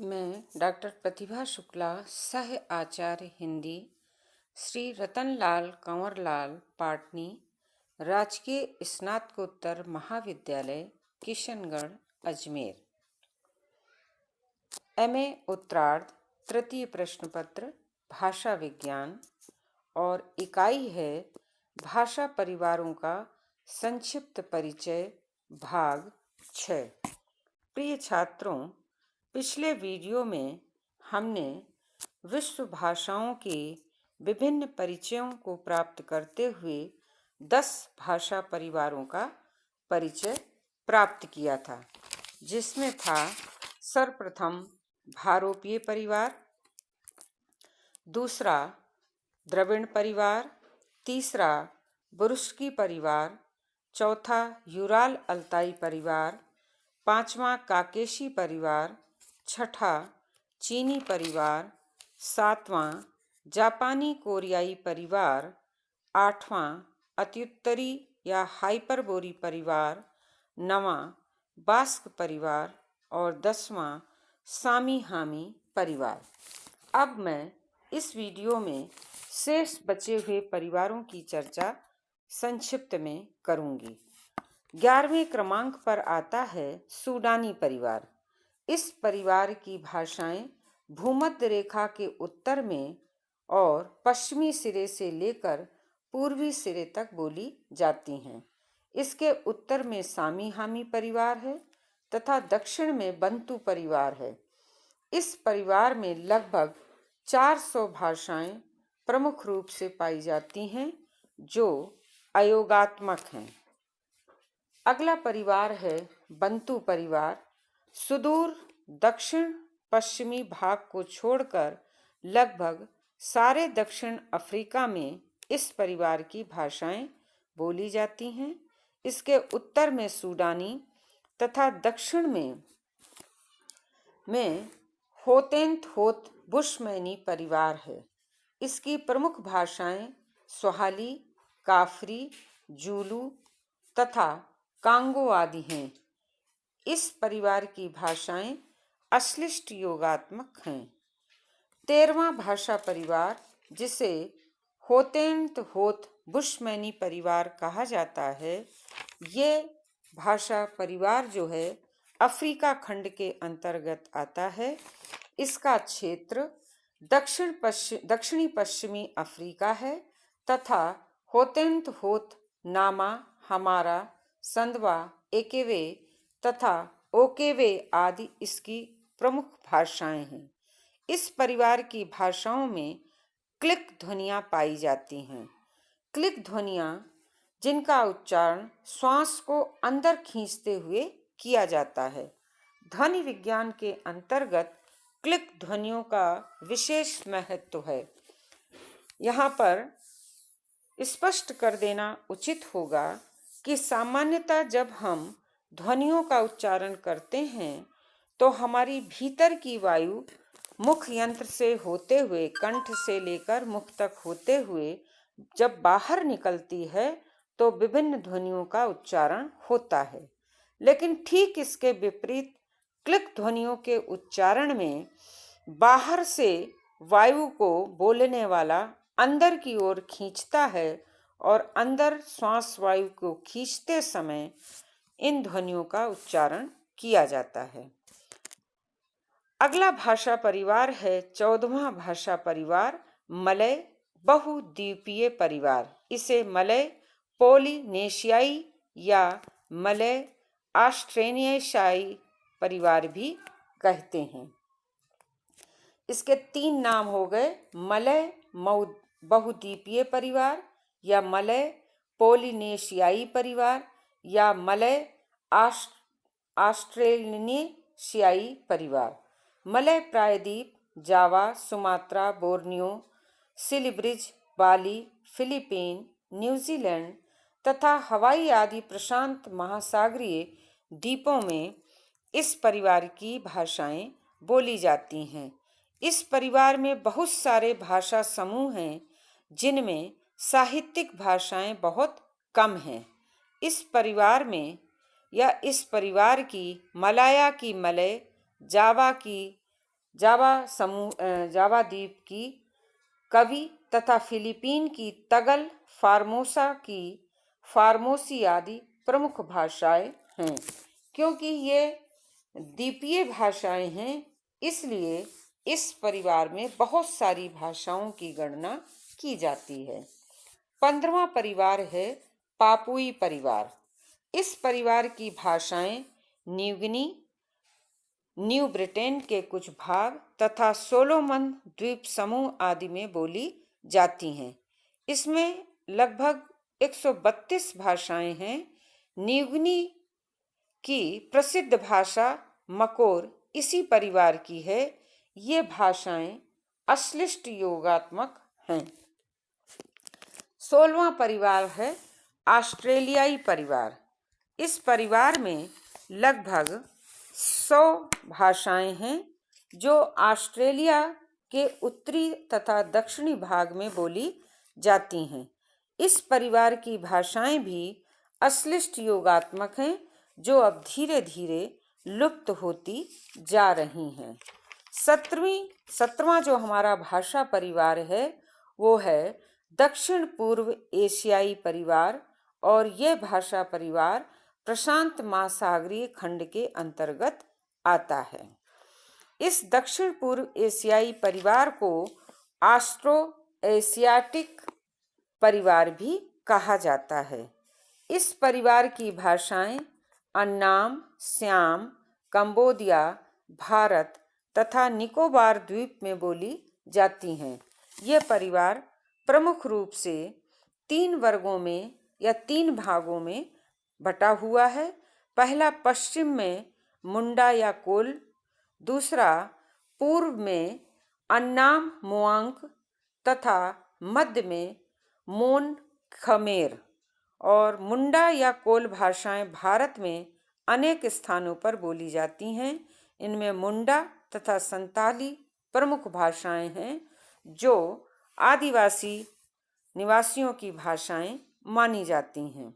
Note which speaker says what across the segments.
Speaker 1: मैं डॉक्टर प्रतिभा शुक्ला, सह आचार्य हिंदी, श्री रतनलाल कंवरलाल पाटनी, राजकीय स्नातकोत्तर महाविद्यालय, किशनगढ़, अजमेर। एमए उत्तरार्ध, तृतीय प्रश्न पत्र, भाषा विज्ञान, और इकाई है भाषा परिवारों का संक्षिप्त परिचय, भाग 6। प्रिय छात्रों, पिछले वीडियो में हमने विश्व भाषाओं के विभिन्न परिचयों को प्राप्त करते हुए 10 भाषा परिवारों का परिचय प्राप्त किया था, जिसमें था सर्वप्रथम भारोपीय परिवार, दूसरा द्रविड़ परिवार, तीसरा बुरुस्की परिवार, चौथा यूराल अल्ताई परिवार, पांचवा काकेशी परिवार, छठा चीनी परिवार, सातवां जापानी कोरियाई परिवार, आठवां अत्युत्तरी या हाइपरबोरी परिवार, नवां बास्क परिवार और 10वां सामी हामी परिवार। अब मैं इस वीडियो में शेष बचे हुए परिवारों की चर्चा संक्षिप्त में करूंगी। 11वें क्रमांक पर आता है सूडानी परिवार। इस परिवार की भाषाएं भूमध्य रेखा के उत्तर में और पश्चिमी सिरे से लेकर पूर्वी सिरे तक बोली जाती हैं। इसके उत्तर में सामी हामी परिवार है तथा दक्षिण में बंतू परिवार है। इस परिवार में लगभग 400 भाषाएं प्रमुख रूप से पाई जाती हैं, जो अयोगात्मक हैं। अगला परिवार है बंतू परिवार। सुदूर दक्षिण पश्चिमी भाग को छोड़कर लगभग सारे दक्षिण अफ्रीका में इस परिवार की भाषाएं बोली जाती हैं। इसके उत्तर में सूडानी तथा दक्षिण में होतेंत-होत बुशमैनी परिवार है। इसकी प्रमुख भाषाएं स्वाहिली, काफरी, जूलू तथा कांगो आदि हैं। इस परिवार की भाषाएं अश्लिष्ट योगात्मक हैं। 13वां भाषा परिवार, जिसे होतेंत-होत बुशमैनी परिवार कहा जाता है, ये भाषा परिवार जो है अफ्रीका खंड के अंतर्गत आता है। इसका क्षेत्र दक्षिणी पश्चिमी अफ्रीका है तथा होतेंत-होत नामा, हमारा, संदवा, एकेवे तथा ओकेवे आदि इसकी प्रमुख भाषाएं हैं। इस परिवार की भाषाओं में क्लिक ध्वनियां पाई जाती हैं। क्लिक ध्वनियां जिनका उच्चारण श्वास को अंदर खींचते हुए किया जाता है। ध्वनि विज्ञान के अंतर्गत क्लिक ध्वनियों का विशेष महत्व है। यहाँ पर स्पष्ट कर देना उचित होगा कि सामान्यतः जब हम ध्वनियों का उच्चारण करते हैं तो हमारी भीतर की वायु मुख यंत्र से होते हुए, कंठ से लेकर मुख तक होते हुए जब बाहर निकलती है तो विभिन्न ध्वनियों का उच्चारण होता है। लेकिन ठीक इसके विपरीत क्लिक ध्वनियों के उच्चारण में बाहर से वायु को बोलने वाला अंदर की ओर खींचता है और अंदर श्वास वायु को खींचते समय इन ध्वनियों का उच्चारण किया जाता है। अगला भाषा परिवार है 14वां भाषा परिवार, मलय बहुद्वीपीय परिवार। इसे मलय पोलिनेशियाई या मलय ऑस्ट्रेनियाई परिवार भी कहते हैं। इसके 3 नाम हो गए: मलय बहुद्वीपीय परिवार या मलय पोलिनेशियाई परिवार या मलय ऑस्ट्रेलियाई परिवार। मलय प्रायद्वीप, जावा, सुमात्रा, बोर्नियो, सिलिब्रिज, बाली, फिलीपीन, न्यूजीलैंड तथा हवाई आदि प्रशांत महासागरीय द्वीपों में इस परिवार की भाषाएं बोली जाती हैं। इस परिवार में बहुत सारे भाषा समूह हैं, जिनमें साहित्यिक भाषाएं बहुत कम हैं। इस परिवार की मलाया की मलय, जावा की जावा द्वीप की कवि तथा फिलीपीन की तगल, फार्मोसा की फार्मोसी आदि प्रमुख भाषाएं हैं। क्योंकि ये द्वीपीय भाषाएं हैं, इसलिए इस परिवार में बहुत सारी भाषाओं की गणना की जाती है। 15वां परिवार है पापुई परिवार। इस परिवार की भाषाएं न्यूगिनी, न्यू ब्रिटेन के कुछ भाग तथा सोलोमन द्वीप समूह आदि में बोली जाती हैं। इसमें लगभग 132 भाषाएं हैं। न्यूगिनी की प्रसिद्ध भाषा मकोर इसी परिवार की है। ये भाषाएं अश्लिष्ट योगात्मक हैं। 16वां परिवार है ऑस्ट्रेलियाई परिवार। इस परिवार में लगभग 100 भाषाएं हैं जो ऑस्ट्रेलिया के उत्तरी तथा दक्षिणी भाग में बोली जाती हैं। इस परिवार की भाषाएं भी अश्लिष्ट योगात्मक हैं, जो अब धीरे धीरे लुप्त होती जा रही हैं। 17वां जो हमारा भाषा परिवार है वो है दक्षिण पूर्व एशियाई परिवार, और ये भाषा परिवार प्रशांत महासागरीय खंड के अंतर्गत आता है। इस दक्षिण पूर्व एशियाई परिवार को ऑस्ट्रो एशियाटिक परिवार भी कहा जाता है। इस परिवार की भाषाएं अन्नाम, सियाम, कंबोडिया, भारत तथा निकोबार द्वीप में बोली जाती हैं। ये परिवार प्रमुख रूप से 3 वर्गों में या 3 भागों में बटा हुआ है। पहला पश्चिम में मुंडा या कोल, दूसरा पूर्व में अन्नाम मुआंक तथा मध्य में मोन खमेर। और मुंडा या कोल भाषाएं भारत में अनेक स्थानों पर बोली जाती हैं। इनमें मुंडा तथा संताली प्रमुख भाषाएं हैं, जो आदिवासी निवासियों की भाषाएं मानी जाती हैं।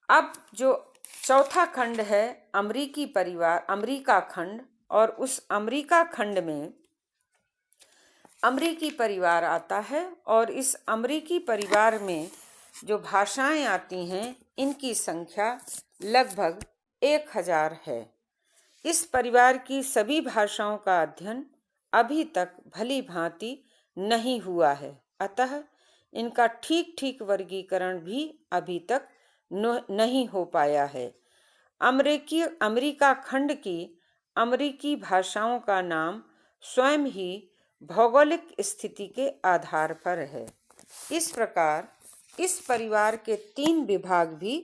Speaker 1: अब जो चौथा खंड है अमेरिकी परिवार, अमेरिका खंड, और उस अमेरिका खंड में अमेरिकी परिवार आता है। और इस अमेरिकी परिवार में जो भाषाएं आती हैं, इनकी संख्या लगभग 1000 है। इस परिवार की सभी भाषाओं का अध्ययन अभी तक भली भांति नहीं हुआ है, अतः इनका ठीक ठीक वर्गीकरण भी अभी तक नहीं हो पाया है। अमेरिका खंड की अमेरिकी भाषाओं का नाम स्वयं ही भौगोलिक स्थिति के आधार पर है। इस प्रकार इस परिवार के 3 विभाग भी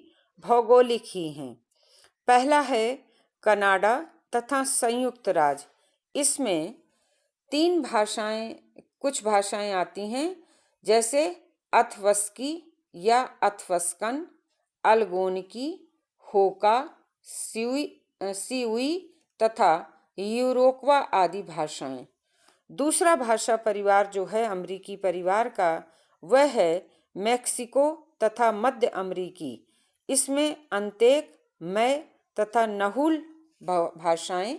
Speaker 1: भौगोलिक ही हैं। पहला है कनाडा तथा संयुक्त राज्य। इसमें 3 भाषाएं, कुछ भाषाएं आती हैं, जैसे अथवस्की या अथवस्कन, अल्गोनकी, होका, सिउई तथा यूरोक्वा आदि भाषाएं। दूसरा भाषा परिवार जो है अमेरिकी परिवार का, वह है मेक्सिको तथा मध्य अमेरिकी। इसमें अंतेक, मय तथा नहुल भाषाएं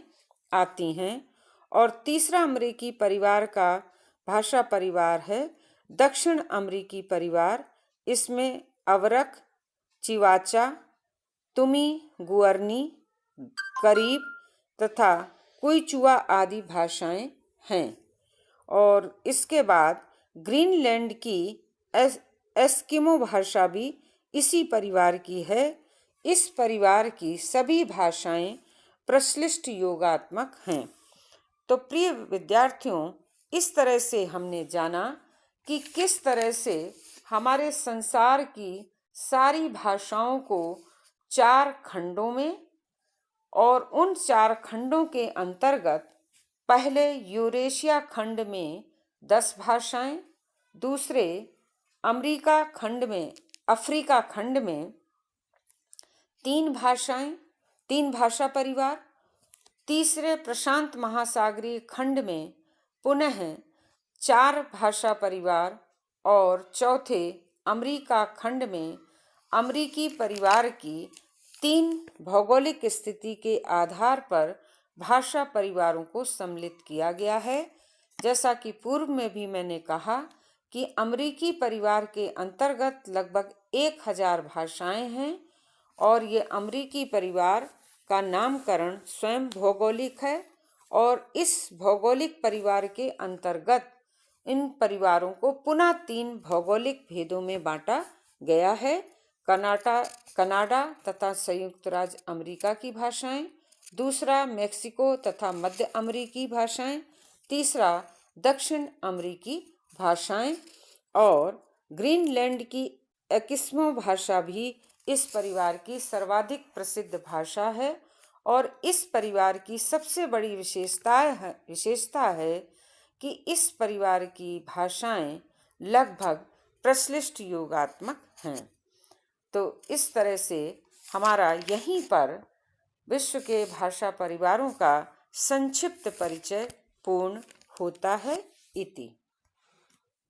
Speaker 1: आती हैं। और तीसरा अमेरिकी परिवार का भाषा परिवार है दक्षिण अमेरिकी परिवार। इसमें अवरक, चिवाचा, तुमी, गुअर्नी, करीब तथा कुइचुआ आदि भाषाएं हैं। और इसके बाद ग्रीनलैंड की एस्किमो भाषा भी इसी परिवार की है। इस परिवार की सभी भाषाएं प्रश्लिष्ट योगात्मक हैं। तो प्रिय विद्यार्थियों, इस तरह से हमने जाना कि किस तरह से हमारे संसार की सारी भाषाओं को 4 खंडों में, और उन 4 खंडों के अंतर्गत पहले यूरेशिया खंड में 10 भाषाएं, दूसरे अफ्रीका खंड में 3 भाषाएं, 3 भाषा परिवार, तीसरे प्रशांत महासागरीय खंड में पुनः 4 भाषा परिवार, और चौथे अमेरिका खंड में अमेरिकी परिवार की 3 भौगोलिक स्थिति के आधार पर भाषा परिवारों को सम्मिलित किया गया है। जैसा कि पूर्व में भी मैंने कहा कि अमेरिकी परिवार के अंतर्गत लगभग 1000 भाषाएं हैं और ये अमेरिकी परिवार का नामकरण स्वयं भौगोलिक है और इस भौगोलिक परिवार के अंतर्गत इन परिवारों को पुनः 3 भौगोलिक भेदों में बांटा गया है। कनाडा तथा संयुक्त राज्य अमेरिका की भाषाएं, दूसरा मेक्सिको तथा मध्य अमेरिकी भाषाएं, तीसरा दक्षिण अमेरिकी भाषाएं और ग्रीनलैंड की एस्किमो भाषा भी इस परिवार की सर्वाधिक प्रसिद्ध भाषा है और इस परिवार की सबसे बड़ी विशेषता है कि इस परिवार की भाषाएं लगभग प्रश्लिष्ट योगात्मक हैं। तो इस तरह से हमारा यहीं पर विश्व के भाषा परिवारों का संक्षिप्त परिचय पूर्ण होता है। इति।